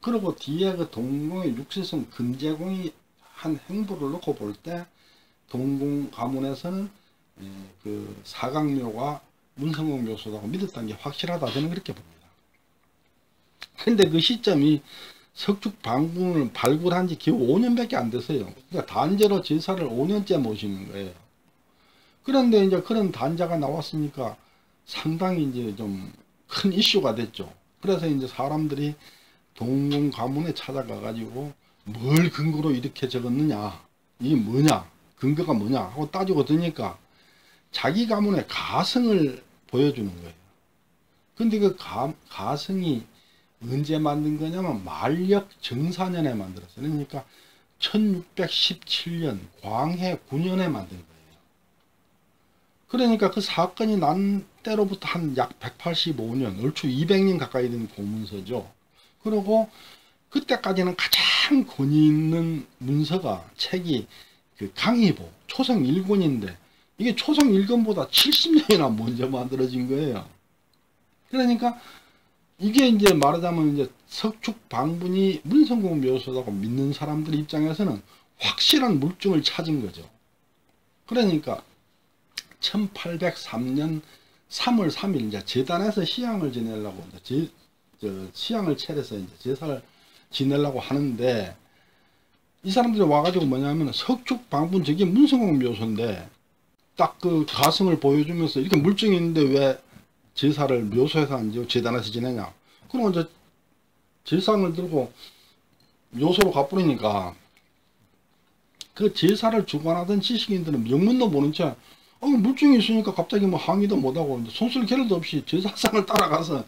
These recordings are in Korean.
그리고 뒤에 그 동궁의 육시성 금제공이 한 행보를 놓고 볼 때 동궁 가문에서는 그 사강묘가 문성공 묘소라고 믿었다는 게 확실하다, 저는 그렇게 봅니다. 근데 그 시점이 석축 방궁을 발굴한 지 겨우 5년밖에 안 됐어요. 그러니까 단제로 제사를 5년째 모시는 거예요. 그런데 이제 그런 단자가 나왔으니까 상당히 이제 좀 큰 이슈가 됐죠. 그래서 이제 사람들이 동궁 가문에 찾아가 가지고 뭘 근거로 이렇게 적었느냐, 이게 뭐냐, 근거가 뭐냐 하고 따지고 드니까 자기 가문의 가성을 보여주는 거예요. 근데 그 가성이 언제 만든 거냐면 만력 정사년에 만들었어요. 그러니까 1617년 광해 9년에 만든 거예요. 그러니까 그 사건이 난 때로부터 한 약 185년, 얼추 200년 가까이 된 공문서죠. 그리고 그때까지는 가장 권위 있는 문서가, 책이 그 강희보 초성 1권인데 이게 초성 1권보다 70년이나 먼저 만들어진 거예요. 그러니까 이게 이제 말하자면 이제 석축 방분이 문성공 묘소라고 믿는 사람들 입장에서는 확실한 물증을 찾은 거죠. 그러니까 1803년 3월 3일 이제 제단에서 시향을 지내려고 시향을 차려서 이제 제사를 지내려고 하는데, 이 사람들이 와가지고 뭐냐면 석축 방분 저게 문성공 묘소인데 딱 그 가성을 보여주면서 이렇게 물증이 있는데 왜 제사를 묘소에서 안 지고 제단에서 지내냐. 그러면 이제 제상을 들고 묘소로 가버리니까 그 제사를 주관하던 지식인들은 명문도 모른 채 물증이 있으니까 갑자기 뭐 항의도 못하고 손쓸 겨를도 없이 제사상을 따라가서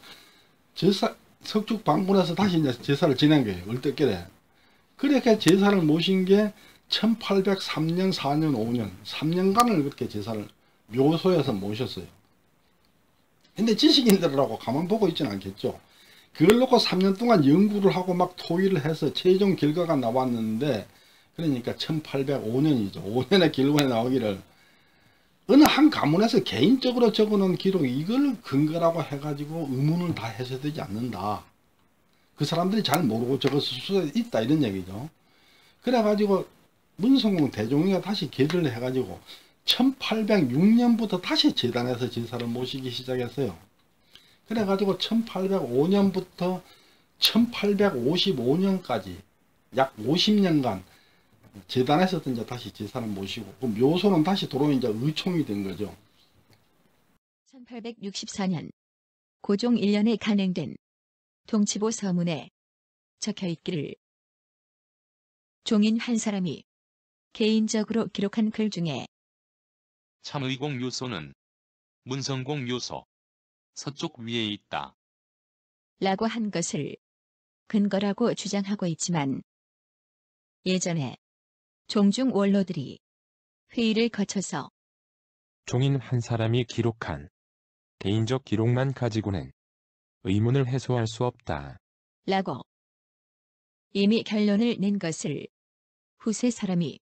석축 방문해서 다시 이제 제사를 지낸 거예요. 얼떨결에. 그렇게 제사를 모신 게 1803년, 4년, 5년, 3년간을 그렇게 제사를 묘소에서 모셨어요. 근데 지식인들하고 가만 보고 있지는 않겠죠. 그걸 놓고 3년 동안 연구를 하고 막 토의를 해서 최종 결과가 나왔는데, 그러니까 1805년이죠. 5년의 결과에 나오기를 어느 한 가문에서 개인적으로 적어놓은 기록, 이걸 근거라고 해가지고 의문을 다 해소되지 않는다. 그 사람들이 잘 모르고 적었을 수도 있다, 이런 얘기죠. 그래가지고 문성공 대종이가 다시 계를 해가지고 1806년부터 다시 제단에서 제사를 모시기 시작했어요. 그래가지고 1805년부터 1855년까지 약 50년간 제단에서 이제 다시 제사를 모시고, 그 묘소는 다시 도로 이제 의총이 된 거죠. 1864년 고종 1년에 간행된 동치보 서문에 적혀있기를 종인 한 사람이 개인적으로 기록한 글 중에 참의공 묘소는 문성공 묘소 서쪽 위에 있다 라고 한 것을 근거라고 주장하고 있지만, 예전에 종중 원로들이 회의를 거쳐서 종인 한 사람이 기록한 개인적 기록만 가지고는 의문을 해소할 수 없다 라고 이미 결론을 낸 것을 후세 사람이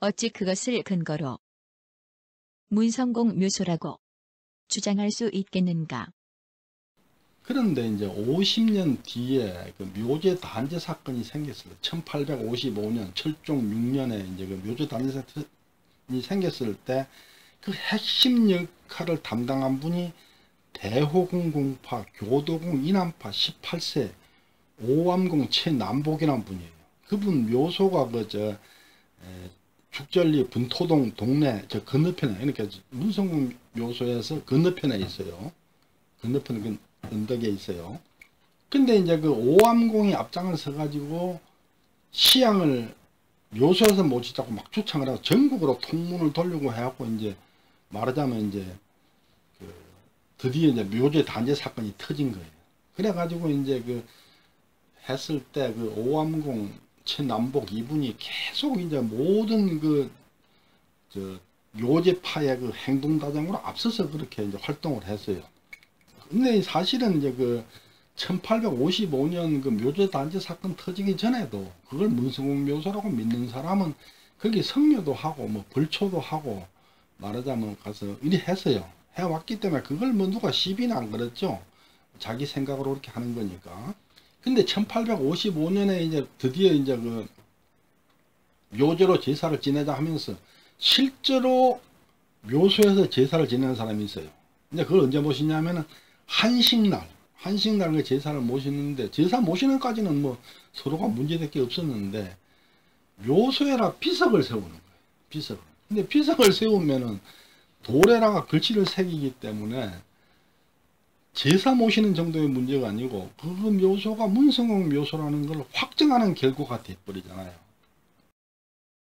어찌 그것을 근거로 문성공 묘소라고 주장할 수 있겠는가. 그런데 이제 50년 뒤에 그 묘제 단제 사건이 생겼을 때, 1855년 철종 6년에 이제 그 묘제 단제 사건이 생겼을 때 그 핵심 역할을 담당한 분이 대호궁 공파 교도궁 이남파 18세 오암공 최남복이라는 분이에요. 그분 묘소가 죽전리 분토동 동네 저 건너편에, 그러니까 문성공 묘소에서 건너편에 있어요. 건너편 그 언덕에 있어요. 근데 이제 그 오암공이 앞장을 서가지고 시향을 묘소에서 모시자고 막 추창을 하고 전국으로 통문을 돌리고 해갖고 이제 말하자면 이제 드디어 이제 묘제 단제 사건이 터진 거예요. 그래가지고 이제 그 했을 때 그 오암공 최남복 이분이 계속 이제 모든 묘제파의 그 행동다장으로 앞서서 그렇게 이제 활동을 했어요. 근데 사실은 이제 그 1855년 그 묘제 단제 사건 터지기 전에도 그걸 문성공 묘소라고 믿는 사람은 거기 성묘도 하고 뭐 벌초도 하고 말하자면 가서 이리 했어요. 해왔기 때문에 그걸 뭐 누가 시비는 안 걸었죠. 자기 생각으로 그렇게 하는 거니까. 근데 1855년에 이제 드디어 이제 그 묘제로 제사를 지내자 하면서 실제로 묘소에서 제사를 지내는 사람이 있어요. 근데 그걸 언제 모시냐면은 한식날 그 제사를 모시는데, 제사 모시는 까지는 뭐 서로가 문제될 게 없었는데 묘소에라 비석을 세우는 거예요. 비석을. 근데 비석을 세우면은 돌에다가 글씨를 새기기 때문에 제사 모시는 정도의 문제가 아니고 그 묘소가 문성공 묘소라는 걸 확정하는 결과가 돼버리잖아요.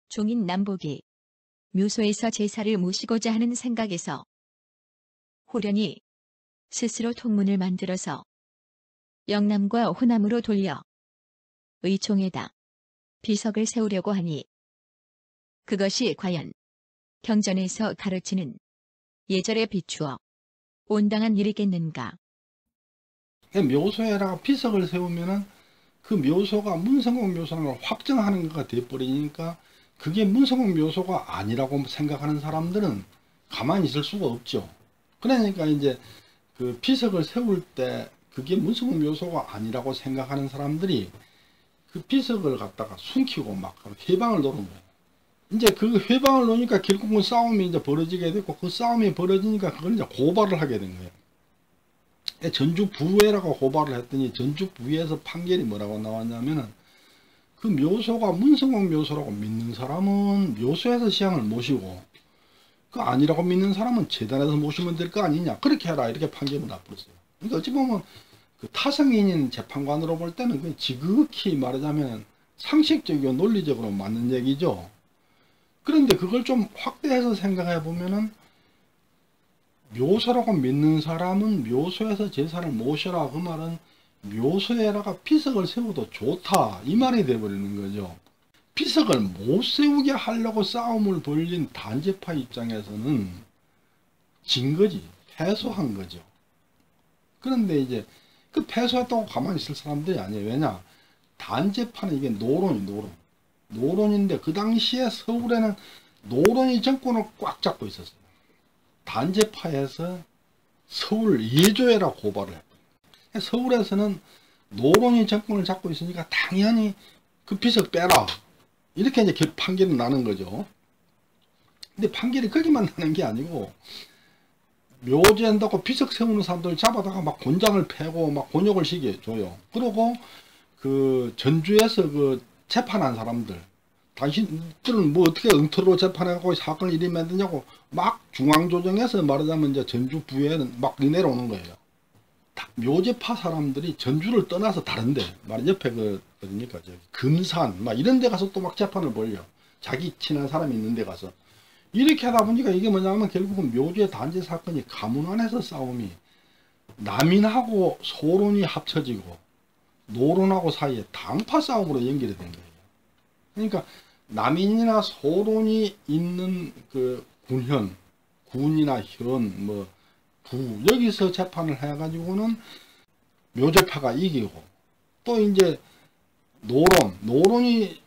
종인 남복이 묘소에서 제사를 모시고자 하는 생각에서 호련히 스스로 통문을 만들어서 영남과 호남으로 돌려 의총에다 비석을 세우려고 하니 그것이 과연 경전에서 가르치는 예절에 비추어 온당한 일이겠는가. 묘소에다가 비석을 세우면은 그 묘소가 문성공 묘소라는 걸 확정하는 것가 돼버리니까 그게 문성공 묘소가 아니라고 생각하는 사람들은 가만히 있을 수가 없죠. 그러니까 이제 그 비석을 세울 때 그게 문성공 묘소가 아니라고 생각하는 사람들이 그 비석을 갖다가 숨기고 막 회방을 놓는 거예요. 이제 그 회방을 놓으니까 결국은 싸움이 이제 벌어지게 되고, 그 싸움이 벌어지니까 그걸 이제 고발을 하게 된 거예요. 전주부회라고 고발을 했더니 전주부회에서 판결이 뭐라고 나왔냐면은 그 묘소가 문성공 묘소라고 믿는 사람은 묘소에서 시향을 모시고 그 아니라고 믿는 사람은 재단에서 모시면 될 거 아니냐, 그렇게 해라, 이렇게 판결을 나버렸어요. 그러니까 어찌 보면 그 타성인인 재판관으로 볼 때는 그 지극히 말하자면 상식적이고 논리적으로 맞는 얘기죠. 그런데 그걸 좀 확대해서 생각해 보면은 묘소라고 믿는 사람은 묘소에서 제사를 모셔라, 그 말은 묘소에다가 비석을 세워도 좋다, 이 말이 되어버리는 거죠. 비석을 못 세우게 하려고 싸움을 벌린 단체파 입장에서는 진 거지, 패소한 거죠. 그런데 이제 그 패소했다고 가만히 있을 사람들이 아니에요. 왜냐, 단체파는 이게 노론인데 그 당시에 서울에는 노론이 정권을 꽉 잡고 있었어요. 단체파에서 서울 예조회라 고발을 했어요. 서울에서는 노론이 정권을 잡고 있으니까 당연히 그 비석 빼라, 이렇게 이제 판결이 나는 거죠. 근데 판결이 거기만 나는 게 아니고 묘제한다고 비석 세우는 사람들 잡아다가 막 곤장을 패고 막 곤욕을 시게 줘요. 그리고 그 전주에서 그 재판한 사람들, 당신들은 뭐 어떻게 엉터리로 재판하고 사건을 이리 만드냐고 막 중앙조정에서 말하자면 이제 전주부에는 막 내려오는 거예요. 묘제파 사람들이 전주를 떠나서 다른데, 말 옆에 그 어디니까 저기 금산 막 이런 데 가서 또 막 재판을 벌려. 자기 친한 사람이 있는 데 가서. 이렇게 하다 보니까 이게 뭐냐면 결국은 묘제 단체 사건이 가문 안에서 싸움이 남인하고 소론이 합쳐지고 노론하고 사이에 당파 싸움으로 연결이 된 거예요. 그러니까 남인이나 소론이 있는 그 군이나 현, 뭐 부, 여기서 재판을 해가지고는 묘제파가 이기고, 또 이제 노론이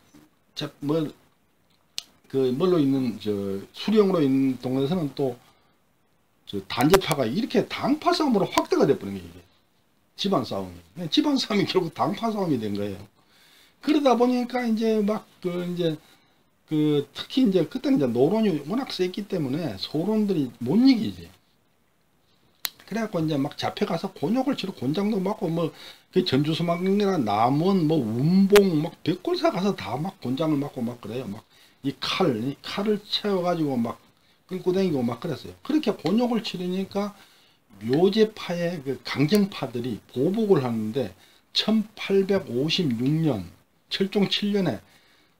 뭘로 있는 수령으로 있는 동네에서는 또 단체파가 이렇게 당파 싸움으로 확대가 돼버린 거예요. 이게 집안 싸움이 결국 당파 싸움이 된 거예요. 그러다 보니까 이제 막 특히 이제 그때는 이제 노론이 워낙 셌기 때문에 소론들이 못 이기지. 그래갖고 이제 막 잡혀가서 곤욕을 치러 곤장도 맞고 뭐 그 전주소망경이나 남원 뭐 운봉 막 백골사 가서 다 막 곤장을 맞고 막 그래요. 막 이 칼을 채워가지고 막 끌고 다니고 막 그랬어요. 그렇게 곤욕을 치르니까 묘제파의 그 강정파들이 보복을 하는데 1856년 철종 7년에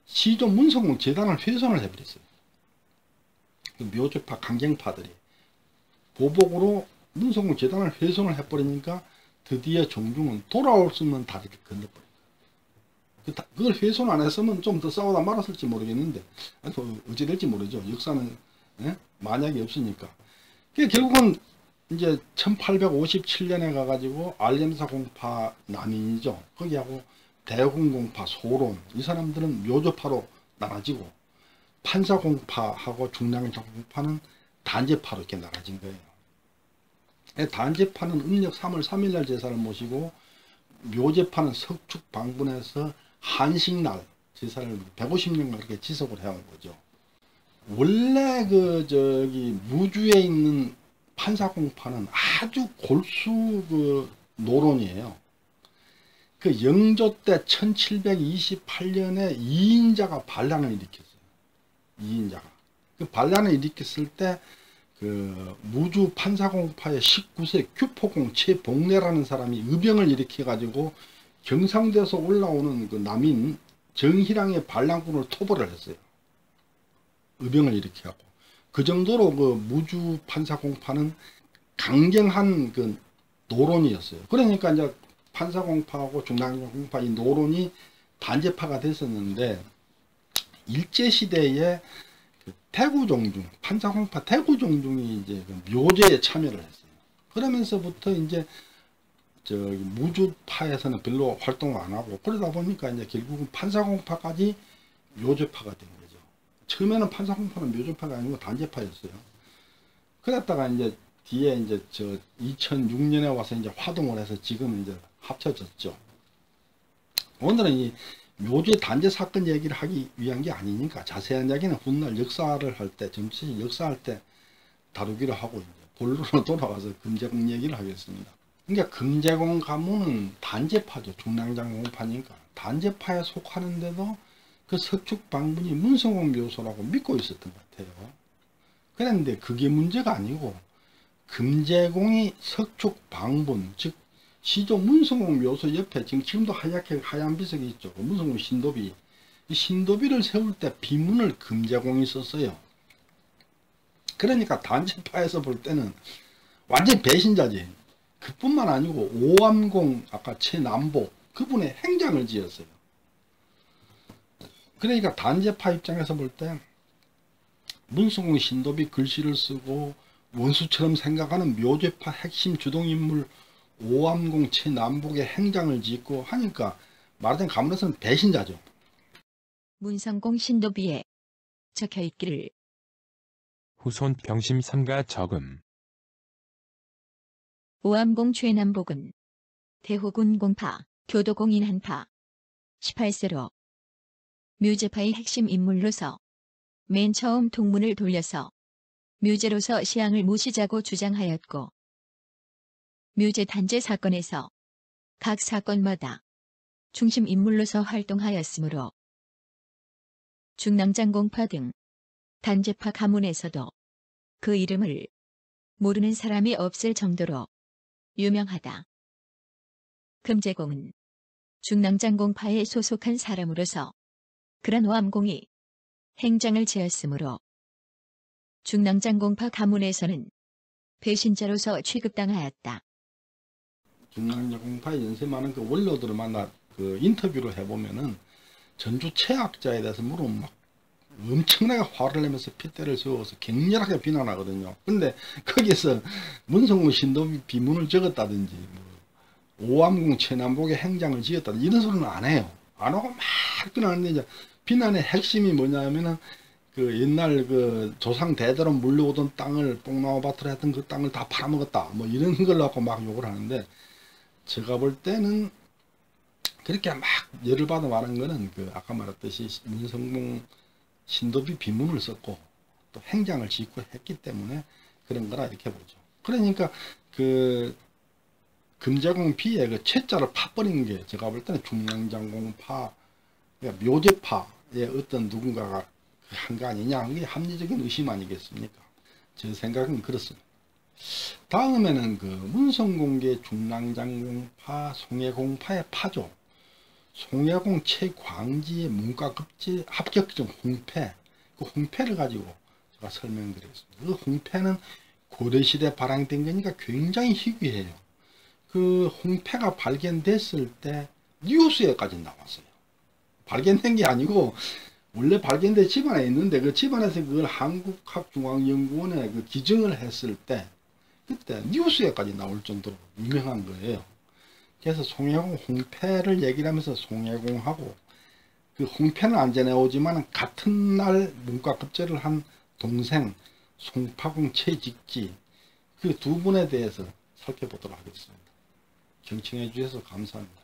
시조 문성공 재단을 훼손을 해버렸어요. 그 묘제파 강경파들이 보복으로 문성공 재단을 훼손을 해버리니까 드디어 종중은 돌아올 수 있는 다리를 건너버린 거예요. 그걸 훼손 안 했으면 좀 더 싸우다 말았을지 모르겠는데, 어찌 될지 모르죠. 역사는 만약이 없으니까. 결국은 이제 1857년에 가가지고 알렘사 공파 남인이죠. 거기하고 대군공파 소론, 이 사람들은 묘조파로 나눠지고, 판사공파하고 중량공파는 단제파로 이렇게 나눠진 거예요. 단제파는 음력 3월 3일날 제사를 모시고 묘제파는 석축 방분해서 한식날 제사를 150년간 그렇게 지속을 해온 거죠. 원래 무주에 있는 판사공파는 아주 골수 노론이에요. 영조 때 1728년에 이인자가 반란을 일으켰어요. 이인자가. 반란을 일으켰을 때 무주 판사공파의 19세 규포공 최복래라는 사람이 의병을 일으켜 가지고 경상도에서 올라오는 남인 정희랑의 반란군을 토벌을 했어요. 의병을 일으켜갖고. 그 정도로 무주 판사공파는 강경한 노론이었어요. 그러니까 이제 판사공파하고 중랑정공파 이 노론이 단죄파가 됐었는데, 일제시대에 태구종중, 판사공파 태구종중이 이제 묘제에 참여를 했어요. 그러면서부터 이제 무주파에서는 별로 활동을 안 하고, 그러다 보니까 이제 결국은 판사공파까지 묘제파가 된 거죠. 처음에는 판사공파는 묘제파가 아니고 단죄파였어요. 그랬다가 이제 뒤에 이제 2006년에 와서 이제 화동을 해서 지금 이제 합쳐졌죠. 오늘은 이 묘제 단죄 사건 얘기를 하기 위한 게 아니니까 자세한 이야기는 훗날 역사를 할 때, 정치 역사할 때 다루기로 하고 이제 본론으로 돌아와서 금제공 얘기를 하겠습니다. 그러니까 금제공 가문은 단죄파죠. 중랑장공파니까 단죄파에 속하는데도 그 석축 방분이 문성공 묘소라고 믿고 있었던 것 같아요. 그런데 그게 문제가 아니고, 금제공이 석축 방분, 즉 시조 문성공 묘소 옆에 지금도 하얗게 하얀 비석이 있죠. 문성공 신도비. 이 신도비를 세울 때 비문을 금제공이 썼어요. 그러니까 단체파에서 볼 때는 완전 배신자지. 그뿐만 아니고 오암공, 아까 최남복 그분의 행장을 지었어요. 그러니까 단체파 입장에서 볼 때 문성공 신도비 글씨를 쓰고 원수처럼 생각하는 묘제파 핵심 주동인물 오암공 최남복의 행장을 짓고 하니까 말하자면 가문에서는 배신자죠. 문성공 신도비에 적혀있기를 후손 병심 삼가 적음. 오암공 최남복은 대호군 공파, 교도공인 한파 18세로 묘제파의 핵심 인물로서 맨 처음 동문을 돌려서 묘제로서 시향을 모시자고 주장하였고, 묘제 단죄 사건에서 각 사건마다 중심 인물로서 활동하였으므로 중랑장공파 등 단죄파 가문에서도 그 이름을 모르는 사람이 없을 정도로 유명하다. 금제공은 중랑장공파에 소속한 사람으로서 그런 오암공이 행장을 지었으므로 중랑장공파 가문에서는 배신자로서 취급당하였다. 중랑장공파의 연세 많은 그 원로들을 만나 인터뷰를 해보면은 전주 최학자에 대해서 물으면 막 엄청나게 화를 내면서 핏대를 세워서 격렬하게 비난하거든요. 근데 거기서 문성공 신도비 비문을 적었다든지 오암공 최남복의 행장을 지었다든지 이런 소리는 안 해요. 안 하고 막 비난하는데, 이제 비난의 핵심이 뭐냐면은 옛날 조상 대대로 물려오던 땅을 뽕나무밭으로 했던 그 땅을 다 팔아먹었다 뭐 이런 걸 갖고 막 욕을 하는데, 제가 볼 때는 그렇게 막 열을 받아 말한 거는 아까 말했듯이 문성공 신도비 비문을 썼고 또 행장을 짓고 했기 때문에 그런 거라 이렇게 보죠. 그러니까 금제공 비에 채자를 파버린 게 제가 볼 때는 중랑장공파, 그러니까 묘제파의 어떤 누군가가 한 거 아니냐, 그게 합리적인 의심 아니겠습니까? 제 생각은 그렇습니다. 다음에는 문성공계 중랑장공파, 송해공파의 파죠. 송해공 최광지의 문과급제 합격증 홍패, 그 홍패를 가지고 제가 설명드리겠습니다. 그 홍패는 고려시대 발행된 거니까 굉장히 희귀해요. 그 홍패가 발견됐을 때 뉴스에까지 나왔어요. 발견된 게 아니고 원래 발견된 집안에 있는데 그 집안에서 그걸 한국학중앙연구원에 기증을 했을 때 그때 뉴스에까지 나올 정도로 유명한 거예요. 그래서 송해공 홍패를 얘기를 하면서 송해공하고 그 홍패는 안 전해오지만 같은 날 문과급제를 한 동생 송파공 최직지 그 두 분에 대해서 살펴보도록 하겠습니다. 경청해 주셔서 감사합니다.